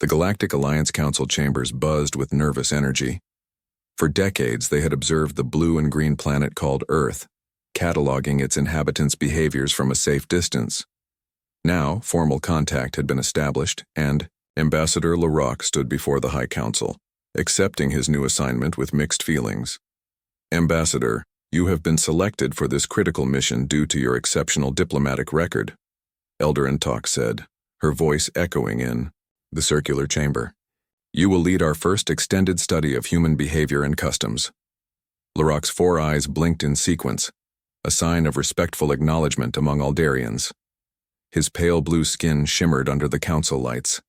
The Galactic Alliance Council chambers buzzed with nervous energy. For decades, they had observed the blue and green planet called Earth, cataloging its inhabitants' behaviors from a safe distance. Now, formal contact had been established, and Ambassador LaRocque stood before the High Council, accepting his new assignment with mixed feelings. Ambassador, you have been selected for this critical mission due to your exceptional diplomatic record, Eldarin Talk said, her voice echoing in the circular chamber. You will lead our first extended study of human behavior and customs. LaRocque's 4 eyes blinked in sequence, a sign of respectful acknowledgement among Aldarians. His pale blue skin shimmered under the council lights.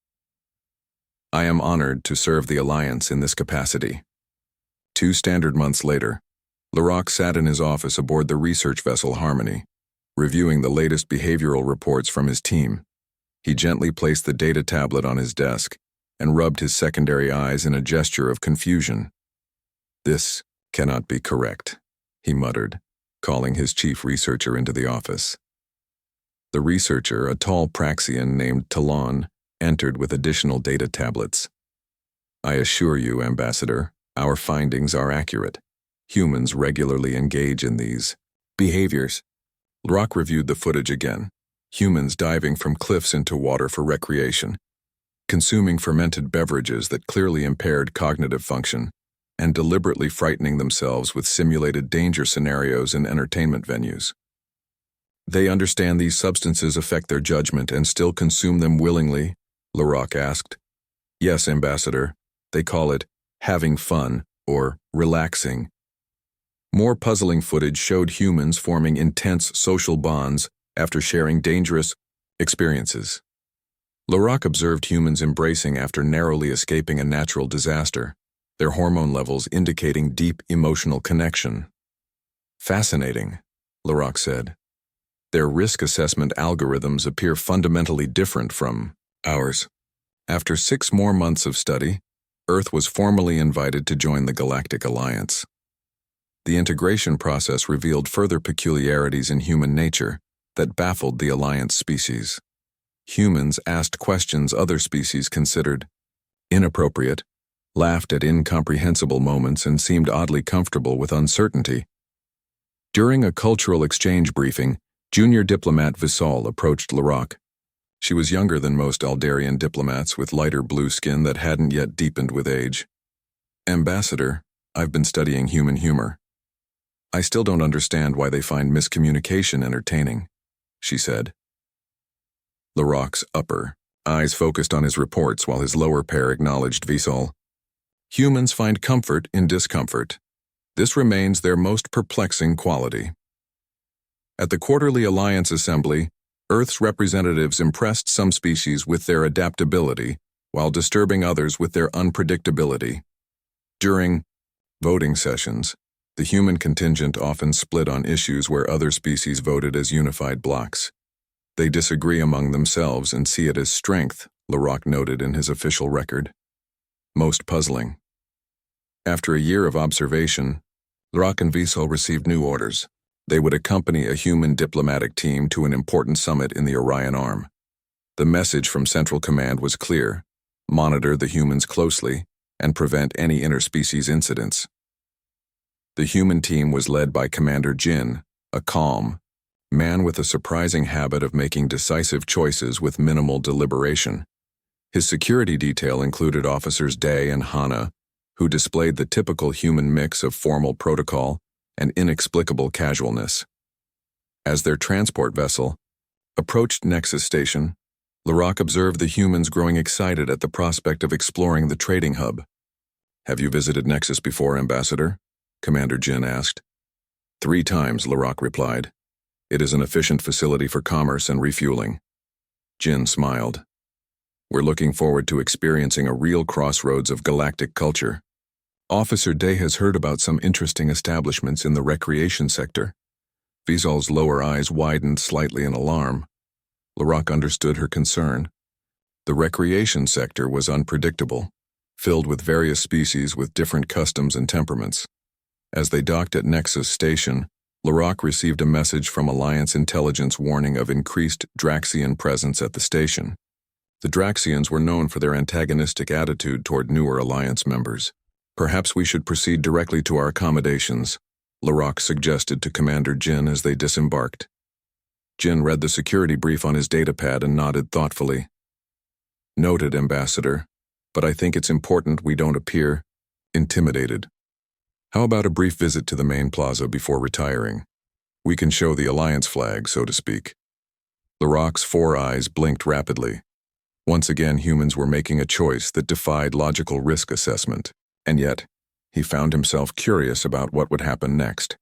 I am honored to serve the Alliance in this capacity. 2 standard months later, LaRocque sat in his office aboard the research vessel Harmony, reviewing the latest behavioral reports from his team. He gently placed the data tablet on his desk and rubbed his secondary eyes in a gesture of confusion. This cannot be correct, he muttered, calling his chief researcher into the office. The researcher, a tall Praxian named Talon, entered with additional data tablets. I assure you, Ambassador, our findings are accurate. Humans regularly engage in these behaviors. LaRocque reviewed the footage again. Humans diving from cliffs into water for recreation, consuming fermented beverages that clearly impaired cognitive function, and deliberately frightening themselves with simulated danger scenarios in entertainment venues. They understand these substances affect their judgment and still consume them willingly, LaRocque asked. Yes, Ambassador. They call it having fun or relaxing. More puzzling footage showed humans forming intense social bonds after sharing dangerous experiences. LaRocque observed humans embracing after narrowly escaping a natural disaster, their hormone levels indicating deep emotional connection. Fascinating, LaRocque said. Their risk assessment algorithms appear fundamentally different from ours. After 6 more months of study, Earth was formally invited to join the Galactic Alliance. The integration process revealed further peculiarities in human nature that baffled the Alliance species. Humans asked questions other species considered inappropriate, laughed at incomprehensible moments, and seemed oddly comfortable with uncertainty. During a cultural exchange briefing, junior diplomat Visal approached LaRocque. She was younger than most Aldarian diplomats, with lighter blue skin that hadn't yet deepened with age. Ambassador, I've been studying human humor. I still don't understand why they find miscommunication entertaining, she said. LaRocque's upper eyes focused on his reports while his lower pair acknowledged Visal. Humans find comfort in discomfort. This remains their most perplexing quality. At the quarterly Alliance Assembly, Earth's representatives impressed some species with their adaptability while disturbing others with their unpredictability. During voting sessions, the human contingent often split on issues where other species voted as unified blocs. They disagree among themselves and see it as strength, LaRocque noted in his official record. Most puzzling. After a year of observation, LaRocque and Visal received new orders. They would accompany a human diplomatic team to an important summit in the Orion Arm. The message from Central Command was clear: monitor the humans closely and prevent any interspecies incidents. The human team was led by Commander Jin, a calm man with a surprising habit of making decisive choices with minimal deliberation. His security detail included Officers Day and Hana, who displayed the typical human mix of formal protocol and inexplicable casualness. As their transport vessel approached Nexus Station, LaRocque observed the humans growing excited at the prospect of exploring the trading hub. Have you visited Nexus before, Ambassador? Commander Jin asked. 3 times, LaRocque replied. It is an efficient facility for commerce and refueling. Jin smiled. We're looking forward to experiencing a real crossroads of galactic culture. Officer Day has heard about some interesting establishments in the recreation sector. Visal's lower eyes widened slightly in alarm. LaRocque understood her concern. The recreation sector was unpredictable, filled with various species with different customs and temperaments. As they docked at Nexus Station, LaRocque received a message from Alliance intelligence warning of increased Draxian presence at the station. The Draxians were known for their antagonistic attitude toward newer Alliance members. Perhaps we should proceed directly to our accommodations, Larok suggested to Commander Jin as they disembarked. Jin read the security brief on his datapad and nodded thoughtfully. Noted, Ambassador, but I think it's important we don't appear intimidated. How about a brief visit to the main plaza before retiring? We can show the Alliance flag, so to speak. Larok's 4 eyes blinked rapidly. Once again, humans were making a choice that defied logical risk assessment, and yet, he found himself curious about what would happen next.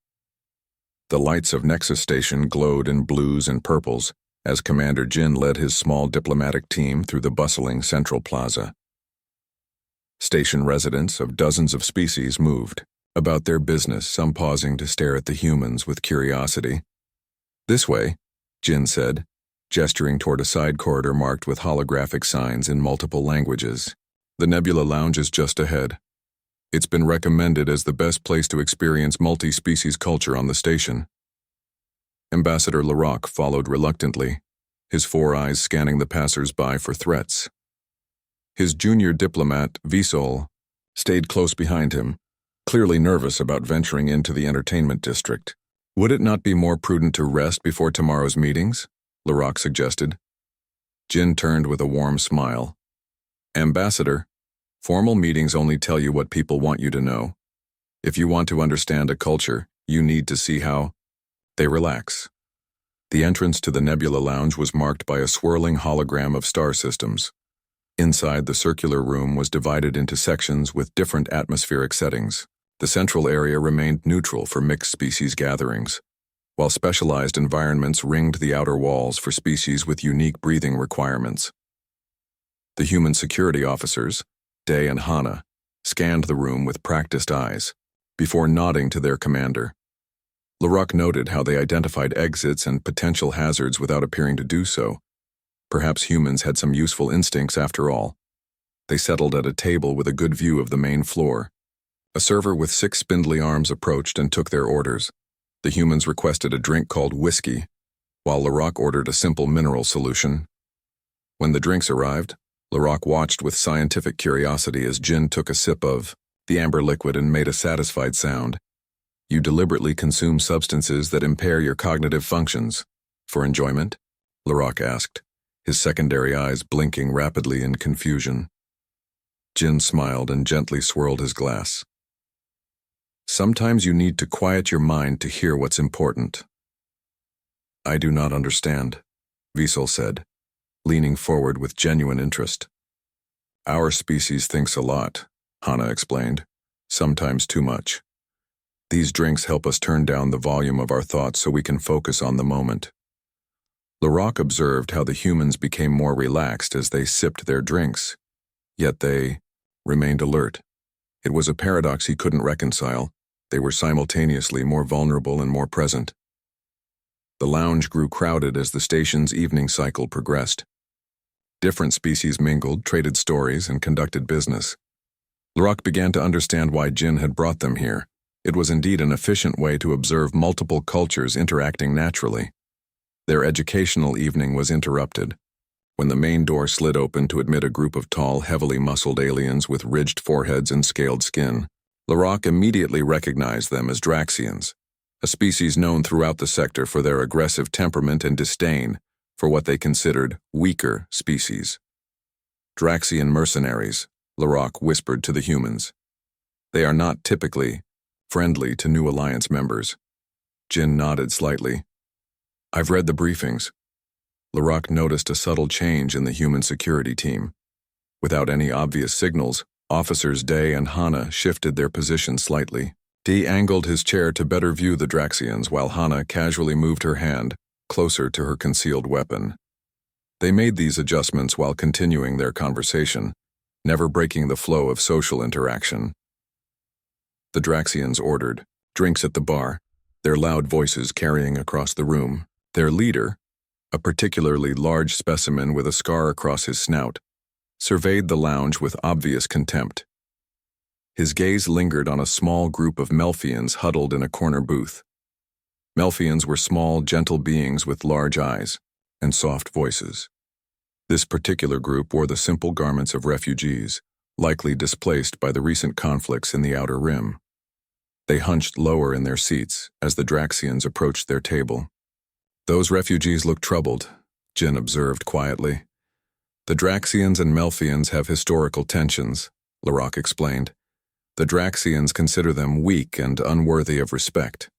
The lights of Nexus Station glowed in blues and purples as Commander Jin led his small diplomatic team through the bustling central plaza. Station residents of dozens of species moved about their business, some pausing to stare at the humans with curiosity. This way, Jin said, gesturing toward a side corridor marked with holographic signs in multiple languages. The Nebula Lounge is just ahead. It's been recommended as the best place to experience multi-species culture on the station. Ambassador Larok followed reluctantly, his 4 eyes scanning the passers-by for threats. His junior diplomat, Visol, stayed close behind him, clearly nervous about venturing into the entertainment district. Would it not be more prudent to rest before tomorrow's meetings? Larok suggested. Jin turned with a warm smile. Ambassador, formal meetings only tell you what people want you to know. If you want to understand a culture, you need to see how they relax. The entrance to the Nebula Lounge was marked by a swirling hologram of star systems. Inside, the circular room was divided into sections with different atmospheric settings. The central area remained neutral for mixed species gatherings, while specialized environments ringed the outer walls for species with unique breathing requirements. The human security officers, Day and Hana, scanned the room with practiced eyes, before nodding to their commander. Larok noted how they identified exits and potential hazards without appearing to do so. Perhaps humans had some useful instincts after all. They settled at a table with a good view of the main floor. A server with 6 spindly arms approached and took their orders. The humans requested a drink called whiskey, while Larok ordered a simple mineral solution. When the drinks arrived, Larok watched with scientific curiosity as Jin took a sip of the amber liquid and made a satisfied sound. You deliberately consume substances that impair your cognitive functions. For enjoyment? Larok asked, his secondary eyes blinking rapidly in confusion. Jin smiled and gently swirled his glass. Sometimes you need to quiet your mind to hear what's important. I do not understand, Visol said, leaning forward with genuine interest. Our species thinks a lot, Hana explained, sometimes too much. These drinks help us turn down the volume of our thoughts so we can focus on the moment. Larok observed how the humans became more relaxed as they sipped their drinks, yet they remained alert. It was a paradox he couldn't reconcile. They were simultaneously more vulnerable and more present. The lounge grew crowded as the station's evening cycle progressed. Different species mingled, traded stories, and conducted business. Larok began to understand why Jin had brought them here. It was indeed an efficient way to observe multiple cultures interacting naturally. Their educational evening was interrupted when the main door slid open to admit a group of tall, heavily muscled aliens with ridged foreheads and scaled skin. Larok immediately recognized them as Draxians, a species known throughout the sector for their aggressive temperament and disdain for what they considered weaker species. Draxian mercenaries, Larok whispered to the humans. They are not typically friendly to new Alliance members. Jin nodded slightly. I've read the briefings. Larok noticed a subtle change in the human security team. Without any obvious signals, Officers Day and Hana shifted their position slightly. Day angled his chair to better view the Draxians while Hana casually moved her hand closer to her concealed weapon. They made these adjustments while continuing their conversation, never breaking the flow of social interaction. The Draxians ordered drinks at the bar, their loud voices carrying across the room. Their leader, a particularly large specimen with a scar across his snout, surveyed the lounge with obvious contempt. His gaze lingered on a small group of Melfians huddled in a corner booth. Melfians were small, gentle beings with large eyes and soft voices. This particular group wore the simple garments of refugees, likely displaced by the recent conflicts in the Outer Rim. They hunched lower in their seats as the Draxians approached their table. "Those refugees look troubled," Jin observed quietly. "The Draxians and Melfians have historical tensions," Larok explained. "The Draxians consider them weak and unworthy of respect."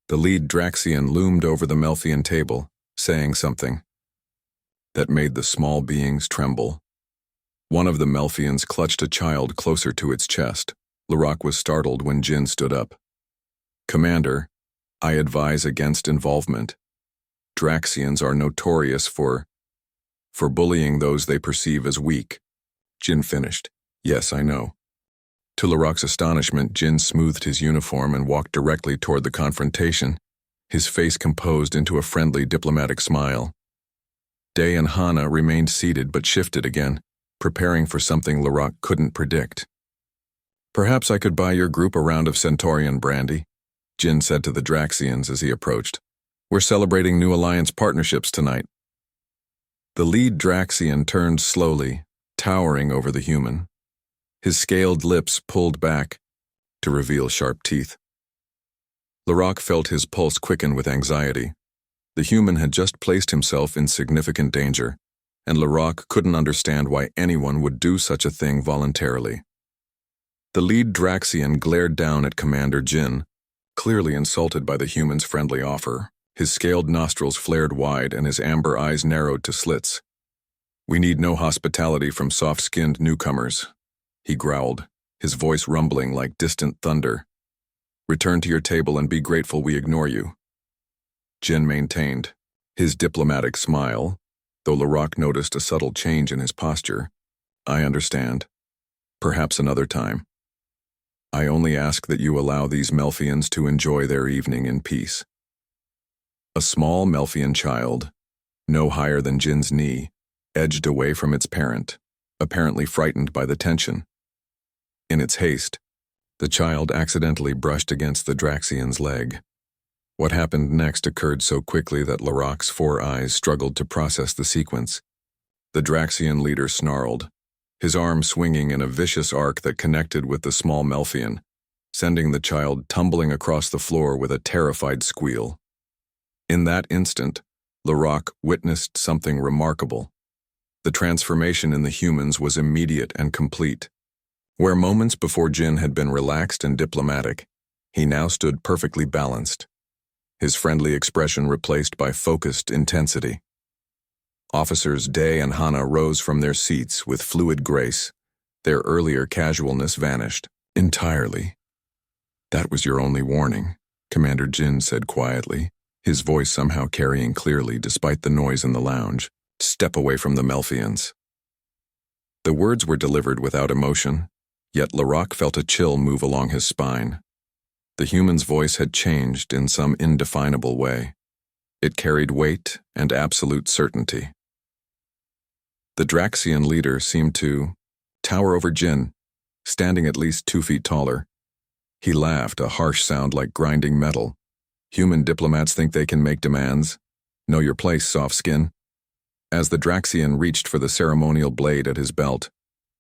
The lead Draxian loomed over the Melfian table, saying something that made the small beings tremble. One of the Melfians clutched a child closer to its chest. Larok was startled when Jin stood up. "Commander, I advise against involvement. Draxians are notorious for bullying those they perceive as weak." Jin finished. "Yes, I know." To Larok's astonishment, Jin smoothed his uniform and walked directly toward the confrontation, his face composed into a friendly diplomatic smile. Day and Hana remained seated but shifted again, preparing for something Larok couldn't predict. "Perhaps I could buy your group a round of Centaurian brandy," Jin said to the Draxians as he approached. "We're celebrating new alliance partnerships tonight." The lead Draxian turned slowly, towering over the human. His scaled lips pulled back to reveal sharp teeth. Larok felt his pulse quicken with anxiety. The human had just placed himself in significant danger, and Larok couldn't understand why anyone would do such a thing voluntarily. The lead Draxian glared down at Commander Jin, clearly insulted by the human's friendly offer. His scaled nostrils flared wide and his amber eyes narrowed to slits. "We need no hospitality from soft-skinned newcomers," he growled, his voice rumbling like distant thunder. "Return to your table and be grateful we ignore you." Jin maintained his diplomatic smile, though Larok noticed a subtle change in his posture. "I understand. Perhaps another time. I only ask that you allow these Melfians to enjoy their evening in peace." A small Melfian child, no higher than Jin's knee, edged away from its parent, apparently frightened by the tension. In its haste, the child accidentally brushed against the Draxian's leg. What happened next occurred so quickly that Larok's 4 eyes struggled to process the sequence. The Draxian leader snarled, his arm swinging in a vicious arc that connected with the small Melfian, sending the child tumbling across the floor with a terrified squeal. In that instant, Larok witnessed something remarkable. The transformation in the humans was immediate and complete. Where moments before Jin had been relaxed and diplomatic, he now stood perfectly balanced, his friendly expression replaced by focused intensity. Officers Day and Hana rose from their seats with fluid grace. Their earlier casualness vanished entirely. "That was your only warning," Commander Jin said quietly, his voice somehow carrying clearly despite the noise in the lounge. "Step away from the Melfians." The words were delivered without emotion, yet Larok felt a chill move along his spine. The human's voice had changed in some indefinable way. It carried weight and absolute certainty. The Draxian leader seemed to tower over Jin, standing at least 2 feet taller. He laughed, a harsh sound like grinding metal. "Human diplomats think they can make demands. Know your place, soft skin." As the Draxian reached for the ceremonial blade at his belt,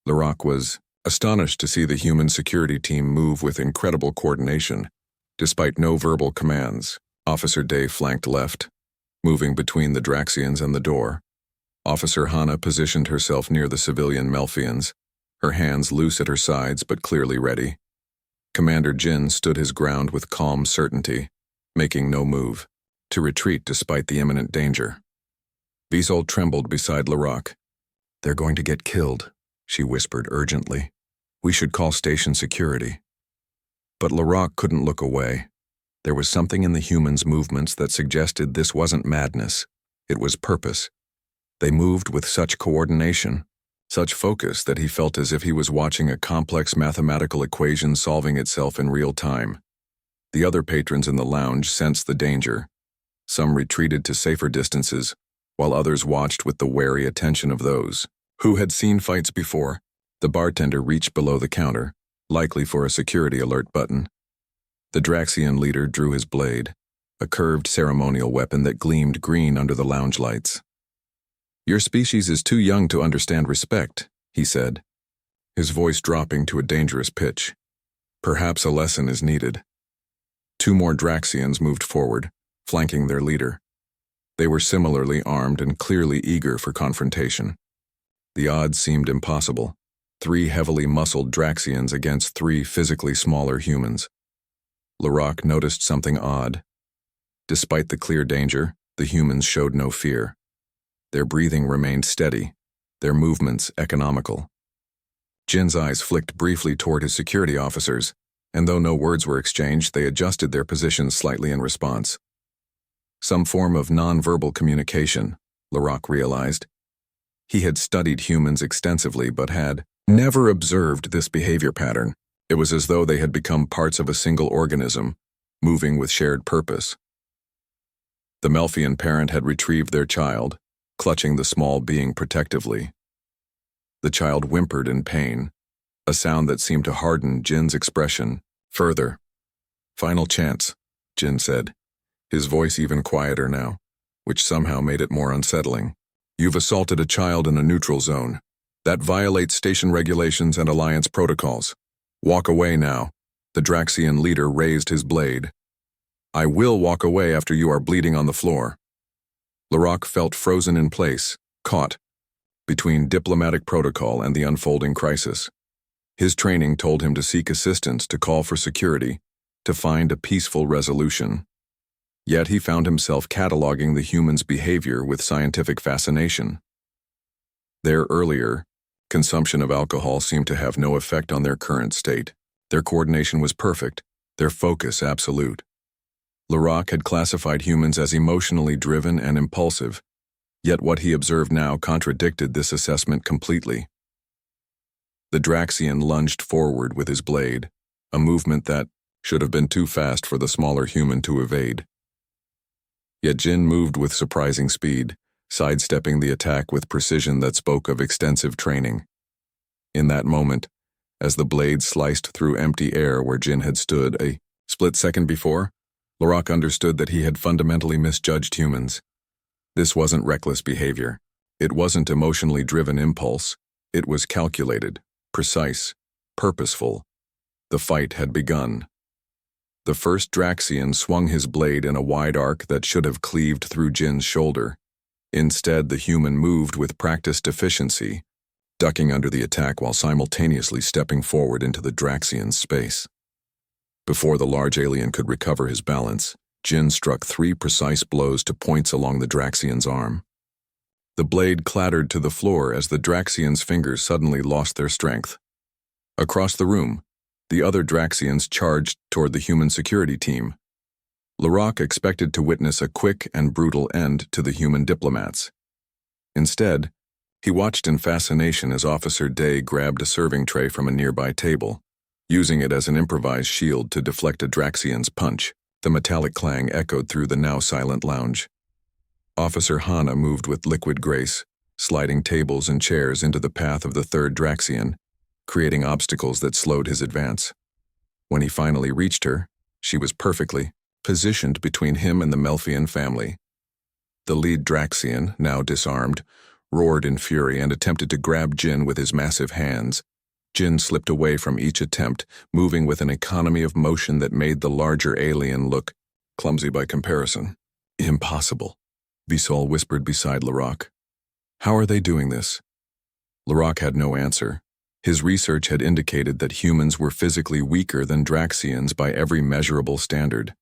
Larok was astonished to see the human security team move with incredible coordination. Despite no verbal commands, Officer Day flanked left, moving between the Draxians and the door. Officer Hana positioned herself near the civilian Melfians, her hands loose at her sides but clearly ready. Commander Jin stood his ground with calm certainty, making no move, to retreat despite the imminent danger. Visol trembled beside Larok. "They're going to get killed," she whispered urgently. "We should call station security." But Larok couldn't look away. There was something in the humans' movements that suggested this wasn't madness. It was purpose. They moved with such coordination, such focus that he felt as if he was watching a complex mathematical equation solving itself in real time. The other patrons in the lounge sensed the danger. Some retreated to safer distances, while others watched with the wary attention of those who had seen fights before. The bartender reached below the counter, likely for a security alert button. The Draxian leader drew his blade, a curved ceremonial weapon that gleamed green under the lounge lights. Your species is too young to understand respect, he said, his voice dropping to a dangerous pitch. Perhaps a lesson is needed. 2 more Draxians moved forward, flanking their leader. They were similarly armed and clearly eager for confrontation. The odds seemed impossible. 3 heavily muscled Draxians against 3 physically smaller humans. Laroque noticed something odd. Despite the clear danger, the humans showed no fear. Their breathing remained steady, their movements economical. Jin's eyes flicked briefly toward his security officers, and though no words were exchanged, they adjusted their positions slightly in response. Some form of non-verbal communication, Laroque realized. He had studied humans extensively but had never observed this behavior pattern. It was as though they had become parts of a single organism, moving with shared purpose. The Melfian parent had retrieved their child, clutching the small being protectively. The child whimpered in pain, a sound that seemed to harden Jin's expression further. "Final chance," Jin said, his voice even quieter now, which somehow made it more unsettling. "You've assaulted a child in a neutral zone. That violates station regulations and Alliance protocols. Walk away now." The Draxian leader raised his blade. "I will walk away after you are bleeding on the floor." Laroque felt frozen in place, caught between diplomatic protocol and the unfolding crisis. His training told him to seek assistance, to call for security, to find a peaceful resolution. Yet he found himself cataloging the human's behavior with scientific fascination. Their earlier consumption of alcohol seemed to have no effect on their current state. Their coordination was perfect, their focus absolute. Laroque had classified humans as emotionally driven and impulsive, yet what he observed now contradicted this assessment completely. The Draxian lunged forward with his blade, a movement that should have been too fast for the smaller human to evade. Yet Jin moved with surprising speed, sidestepping the attack with precision that spoke of extensive training. In that moment, as the blade sliced through empty air where Jin had stood a split second before, Laroque understood that he had fundamentally misjudged humans. This wasn't reckless behavior. It wasn't emotionally driven impulse. It was calculated, precise, purposeful. The fight had begun. The first Draxian swung his blade in a wide arc that should have cleaved through Jin's shoulder. Instead, the human moved with practiced efficiency, ducking under the attack while simultaneously stepping forward into the Draxian's space. Before the large alien could recover his balance, Jin struck 3 precise blows to points along the Draxian's arm. The blade clattered to the floor as the Draxian's fingers suddenly lost their strength. Across the room, the other Draxians charged toward the human security team. Laroque expected to witness a quick and brutal end to the human diplomats. Instead, he watched in fascination as Officer Day grabbed a serving tray from a nearby table, using it as an improvised shield to deflect a Draxian's punch. The metallic clang echoed through the now silent lounge. Officer Hana moved with liquid grace, sliding tables and chairs into the path of the third Draxian, creating obstacles that slowed his advance. When he finally reached her, she was perfectly positioned between him and the Melfian family. The lead Draxian, now disarmed, roared in fury and attempted to grab Jin with his massive hands. Jin slipped away from each attempt, moving with an economy of motion that made the larger alien look clumsy by comparison. "Impossible," Visol whispered beside Laroque. "How are they doing this?" Laroque had no answer. His research had indicated that humans were physically weaker than Draxians by every measurable standard.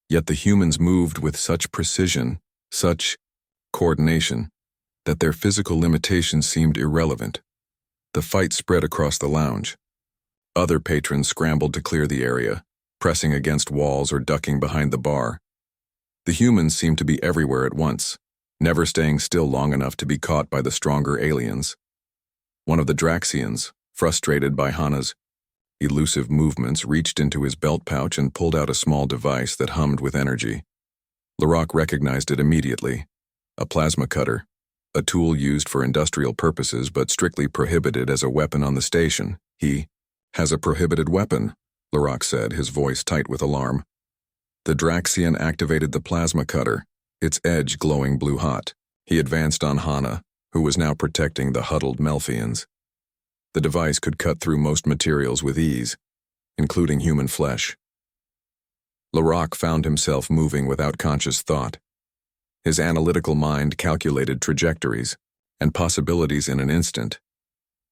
Yet the humans moved with such precision, such coordination, that their physical limitations seemed irrelevant. The fight spread across the lounge. Other patrons scrambled to clear the area, pressing against walls or ducking behind the bar. The humans seemed to be everywhere at once, never staying still long enough to be caught by the stronger aliens. One of the Draxians, frustrated by Hana's elusive movements, reached into his belt pouch and pulled out a small device that hummed with energy. Laroque recognized it immediately. A plasma cutter, a tool used for industrial purposes but strictly prohibited as a weapon on the station. "He has a prohibited weapon," Laroque said, his voice tight with alarm. The Draxian activated the plasma cutter, its edge glowing blue-hot. He advanced on Hana, who was now protecting the huddled Melfians. The device could cut through most materials with ease, including human flesh. Laroque found himself moving without conscious thought. His analytical mind calculated trajectories and possibilities in an instant.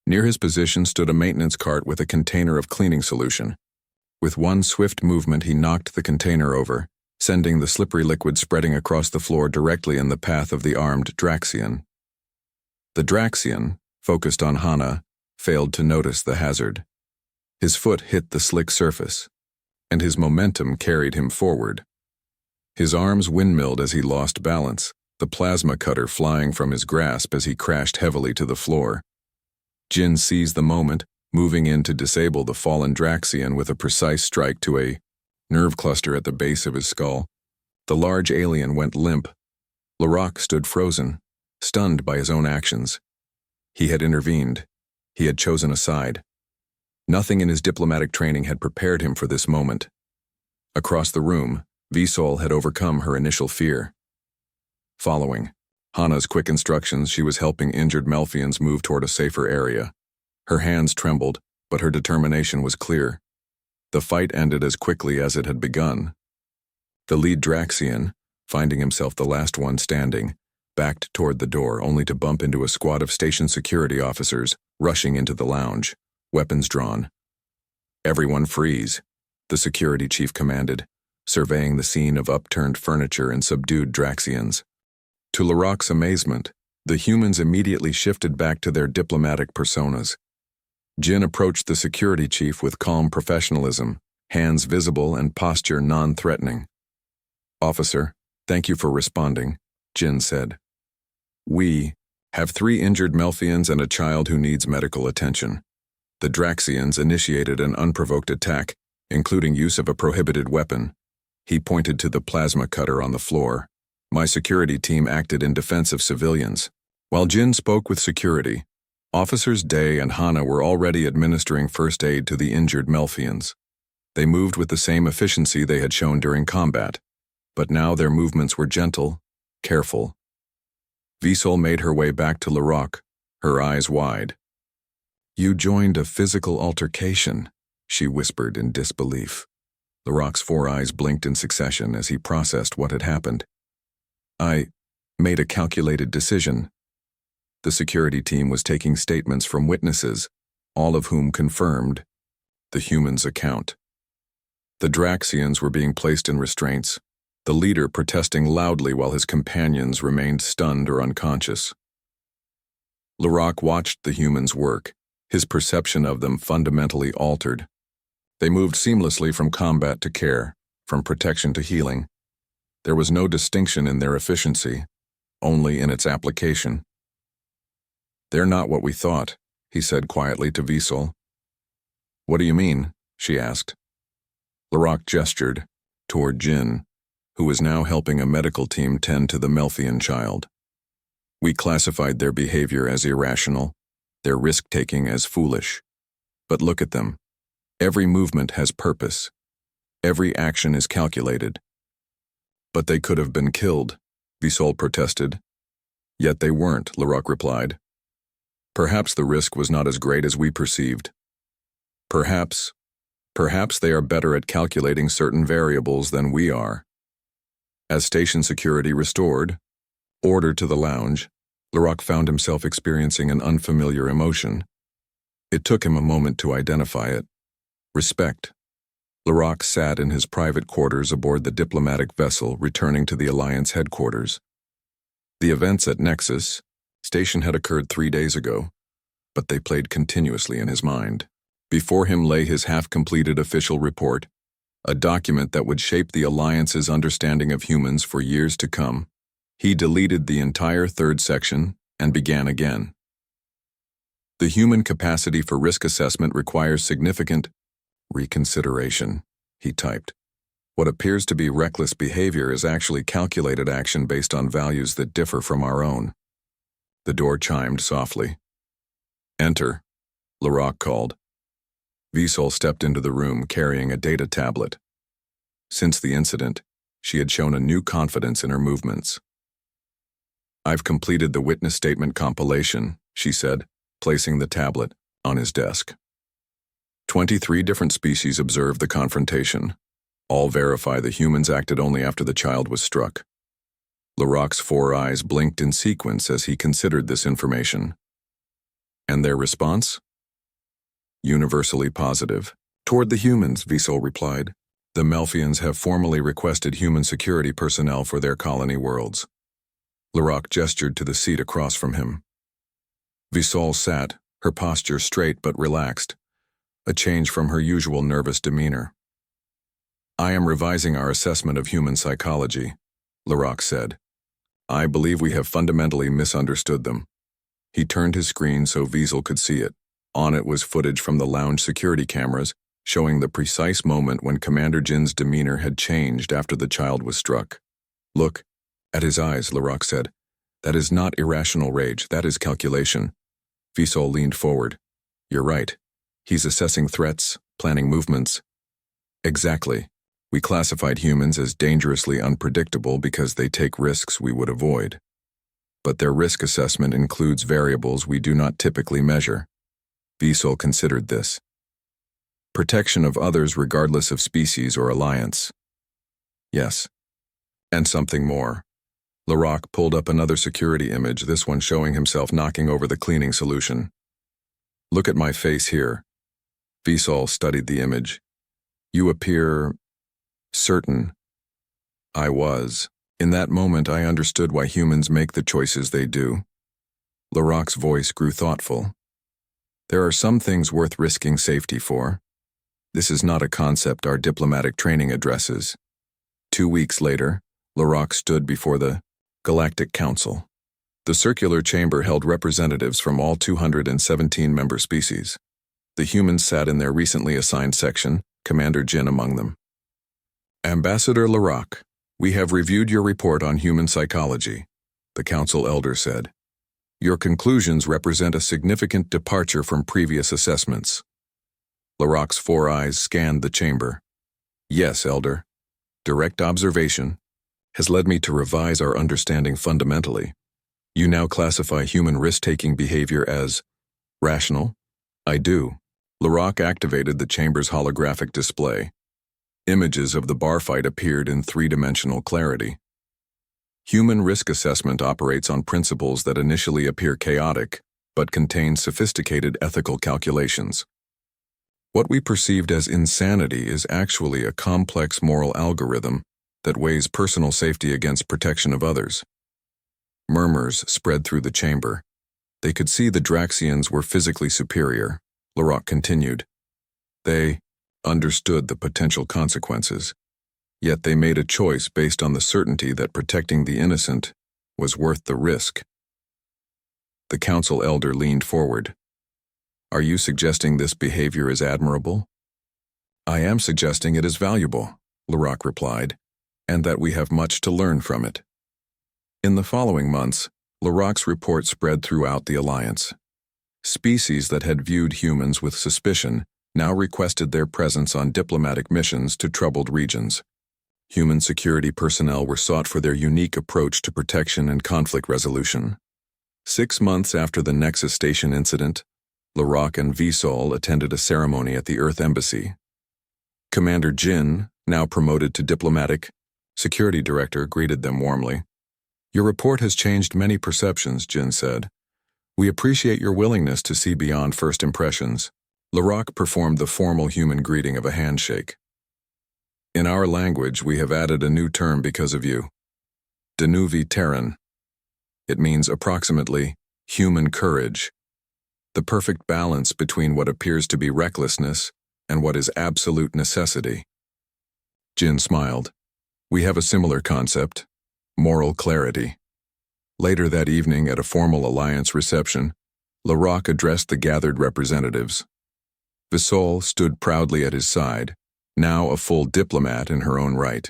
Near his position stood a maintenance cart with a container of cleaning solution. With one swift movement, he knocked the container over, sending the slippery liquid spreading across the floor directly in the path of the armed Draxian. The Draxian, focused on Hana, failed to notice the hazard. His foot hit the slick surface, and his momentum carried him forward. His arms windmilled as he lost balance, the plasma cutter flying from his grasp as he crashed heavily to the floor. Jin seized the moment, moving in to disable the fallen Draxian with a precise strike to a nerve cluster at the base of his skull. The large alien went limp. Laroque stood frozen, stunned by his own actions. He had intervened. He had chosen a side. Nothing in his diplomatic training had prepared him for this moment. Across the room, Vsol had overcome her initial fear. Following Hana's quick instructions, she was helping injured Melfians move toward a safer area. Her hands trembled, but her determination was clear. The fight ended as quickly as it had begun. The lead Draxian, finding himself the last one standing, backed toward the door only to bump into a squad of station security officers rushing into the lounge, weapons drawn. "Everyone freeze," the security chief commanded, surveying the scene of upturned furniture and subdued Draxians. To Laroque's amazement, the humans immediately shifted back to their diplomatic personas. Jin approached the security chief with calm professionalism, hands visible and posture non-threatening. "Officer, thank you for responding," Jin said. "We have 3 injured Melfians and a child who needs medical attention. The Draxians initiated an unprovoked attack, including use of a prohibited weapon." He pointed to the plasma cutter on the floor. "My security team acted in defense of civilians." While Jin spoke with security, Officers Day and Hana were already administering first aid to the injured Melfians. They moved with the same efficiency they had shown during combat, but now their movements were gentle, careful. Vsol made her way back to Laroque, her eyes wide. "You joined a physical altercation," she whispered in disbelief. Laroque's 4 eyes blinked in succession as he processed what had happened. "I made a calculated decision." The security team was taking statements from witnesses, all of whom confirmed the humans' account. The Draxians were being placed in restraints, the leader protesting loudly while his companions remained stunned or unconscious. Laroque watched the humans work, his perception of them fundamentally altered. They moved seamlessly from combat to care, from protection to healing. There was no distinction in their efficiency, only in its application. "They're not what we thought," he said quietly to Vsol. "What do you mean?" she asked. Laroque gestured toward Jin, who was now helping a medical team tend to the Melfian child. "We classified their behavior as irrational, their risk-taking as foolish. But look at them. Every movement has purpose. Every action is calculated." "But they could have been killed," Vsol protested. "Yet they weren't," Laroque replied. "Perhaps the risk was not as great as we perceived. Perhaps they are better at calculating certain variables than we are." As station security restored order to the lounge, Laroque found himself experiencing an unfamiliar emotion. It took him a moment to identify it. Respect. Laroque sat in his private quarters aboard the diplomatic vessel returning to the Alliance headquarters. The events at Nexus Station had occurred 3 days ago, but they played continuously in his mind. Before him lay his half-completed official report, a document that would shape the Alliance's understanding of humans for years to come. He deleted the entire 3rd section and began again. "The human capacity for risk assessment requires significant reconsideration," he typed. "What appears to be reckless behavior is actually calculated action based on values that differ from our own." The door chimed softly. "Enter," Laroque called. Vsol stepped into the room carrying a data tablet. Since the incident, she had shown a new confidence in her movements. I've completed the witness statement compilation, she said, placing the tablet on his desk. 23 different species observed the confrontation. All verify the humans acted only after the child was struck. LaRocque's 4 eyes blinked in sequence as he considered this information. And their response? Universally positive. Toward the humans, Vissol replied. The Melfians have formally requested human security personnel for their colony worlds. LaRocque gestured to the seat across from him. Vissol sat, her posture straight but relaxed, a change from her usual nervous demeanor. I am revising our assessment of human psychology, LaRocque said. I believe we have fundamentally misunderstood them. He turned his screen so Vissol could see it. On it was footage from the lounge security cameras, showing the precise moment when Commander Jin's demeanor had changed after the child was struck. Look at his eyes, LaRocque said. That is not irrational rage, that is calculation. Vissol leaned forward. You're right. He's assessing threats, planning movements. Exactly. We classified humans as dangerously unpredictable because they take risks we would avoid. But their risk assessment includes variables we do not typically measure. Vissol considered this. Protection of others regardless of species or alliance. Yes. And something more. LaRocque pulled up another security image, this one showing himself knocking over the cleaning solution. Look at my face here. Vissol studied the image. You appear certain. I was. In that moment, I understood why humans make the choices they do. LaRocque's voice grew thoughtful. There are some things worth risking safety for. This is not a concept our diplomatic training addresses. 2 weeks later, LaRocque stood before the Galactic Council. The circular chamber held representatives from all 217 member species. The humans sat in their recently assigned section, Commander Jin among them. Ambassador LaRocque, we have reviewed your report on human psychology, the council elder said. Your conclusions represent a significant departure from previous assessments. LaRocque's 4 eyes scanned the chamber. Yes, Elder. Direct observation has led me to revise our understanding fundamentally. You now classify human risk-taking behavior as rational? I do. LaRocque activated the chamber's holographic display. Images of the bar fight appeared in 3-dimensional clarity. Human risk assessment operates on principles that initially appear chaotic, but contain sophisticated ethical calculations. What we perceived as insanity is actually a complex moral algorithm that weighs personal safety against protection of others. Murmurs spread through the chamber. They could see the Draxians were physically superior, LaRocque continued. They understood the potential consequences, yet they made a choice based on the certainty that protecting the innocent was worth the risk. The council elder leaned forward. Are you suggesting this behavior is admirable? I am suggesting it is valuable, LaRocque replied, and that we have much to learn from it. In the following months, LaRocque's report spread throughout the Alliance. Species that had viewed humans with suspicion now requested their presence on diplomatic missions to troubled regions. Human security personnel were sought for their unique approach to protection and conflict resolution. 6 months after the Nexus Station incident, LaRocque and Vissol attended a ceremony at the Earth Embassy. Commander Jin, now promoted to diplomatic security director, greeted them warmly. Your report has changed many perceptions, Jin said. We appreciate your willingness to see beyond first impressions. LaRocque performed the formal human greeting of a handshake. In our language, we have added a new term because of you. Denuvi Terran. It means approximately human courage. The perfect balance between what appears to be recklessness and what is absolute necessity. Jin smiled. We have a similar concept, moral clarity. Later that evening at a formal alliance reception, LaRocque addressed the gathered representatives. Vissol stood proudly at his side, now a full diplomat in her own right.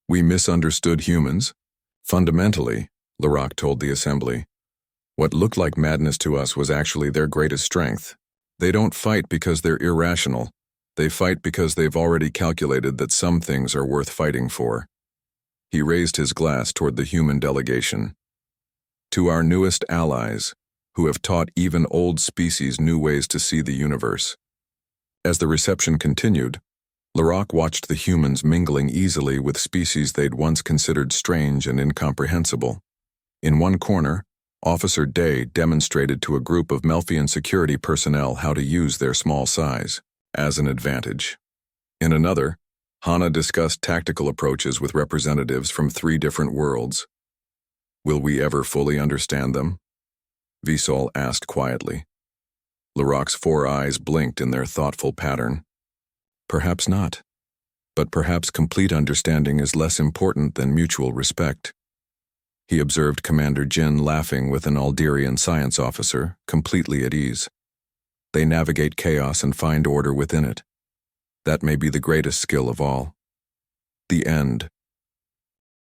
We misunderstood humans. Fundamentally, LaRocque told the assembly, what looked like madness to us was actually their greatest strength. They don't fight because they're irrational. They fight because they've already calculated that some things are worth fighting for. He raised his glass toward the human delegation. To our newest allies, who have taught even old species new ways to see the universe. As the reception continued, Laroque watched the humans mingling easily with species they'd once considered strange and incomprehensible. In one corner, Officer Day demonstrated to a group of Melfian security personnel how to use their small size as an advantage. In another, Hana discussed tactical approaches with representatives from 3 different worlds. Will we ever fully understand them? Vsol asked quietly. Laroque's 4 eyes blinked in their thoughtful pattern. Perhaps not. But perhaps complete understanding is less important than mutual respect. He observed Commander Jin laughing with an Alderian science officer, completely at ease. They navigate chaos and find order within it. That may be the greatest skill of all. The end,